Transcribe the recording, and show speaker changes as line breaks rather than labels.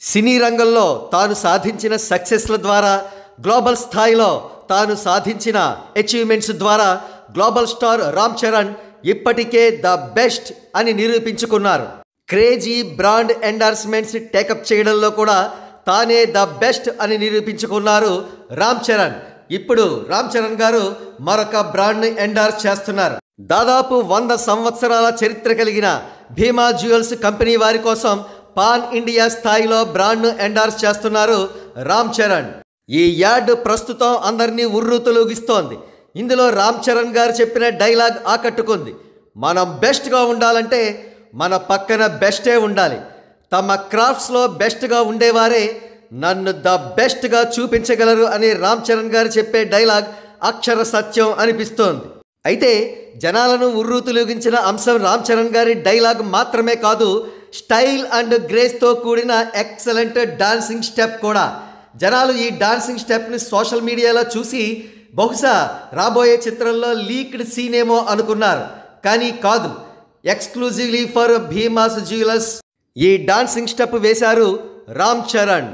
సినీ రంగంలో తాను సాధించిన సక్సెస్ల ద్వారా, గ్లోబల్ స్థాయిలో తాను సాధించిన అచీవ్మెంట్స్ ద్వారా గ్లోబల్ స్టార్ రామ్ చరణ్ ఇప్పటికే ద బెస్ట్ అని నిరూపించుకున్నారు. క్రేజీ బ్రాండ్ ఎండార్స్మెంట్స్ టేకప్ చేయడంలో కూడా తానే ద బెస్ట్ అని నిరూపించుకున్నారు రామ్ చరణ్. ఇప్పుడు రామ్ చరణ్ గారు మరొక బ్రాండ్ని ఎండార్స్ చేస్తున్నారు. దాదాపు 100 సంవత్సరాల చరిత్ర కలిగిన భీమా జ్యువెల్స్ కంపెనీ వారి కోసం పాన్ ఇండియా స్థాయిలో బ్రాండ్ను ఎండార్స్ చేస్తున్నారు రామ్ చరణ్. ఈ యాడ్ ప్రస్తుతం అందరినీ ఉర్రూతలూగిస్తోంది. ఇందులో రామ్ చరణ్ గారు చెప్పిన డైలాగ్ ఆకట్టుకుంది. మనం బెస్ట్గా ఉండాలంటే మన పక్కన బెస్టే ఉండాలి. తమ క్రాఫ్ట్స్లో బెస్ట్గా ఉండేవారే నన్ను ద బెస్ట్గా చూపించగలరు అని రామ్ చరణ్ గారు చెప్పే డైలాగ్ అక్షర సత్యం అనిపిస్తోంది. అయితే జనాలను ఉర్రూతలూగించిన అంశం రామ్ చరణ్ గారి డైలాగ్ మాత్రమే కాదు, స్టైల్ అండ్ గ్రేస్తో కూడిన ఎక్సలెంట్ డాన్సింగ్ స్టెప్ కూడా. జనాలు ఈ డాన్సింగ్ స్టెప్ని సోషల్ మీడియాలో చూసి బహుశా రాబోయే చిత్రంలో లీక్డ్ సీన్ ఏమో అనుకున్నారు. కానీ కాదు, ఎక్స్క్లూజివ్లీ ఫర్ భీమాస్ జ్యువెలర్స్ ఈ డాన్సింగ్ స్టెప్ వేశారు రామ్ చరణ్.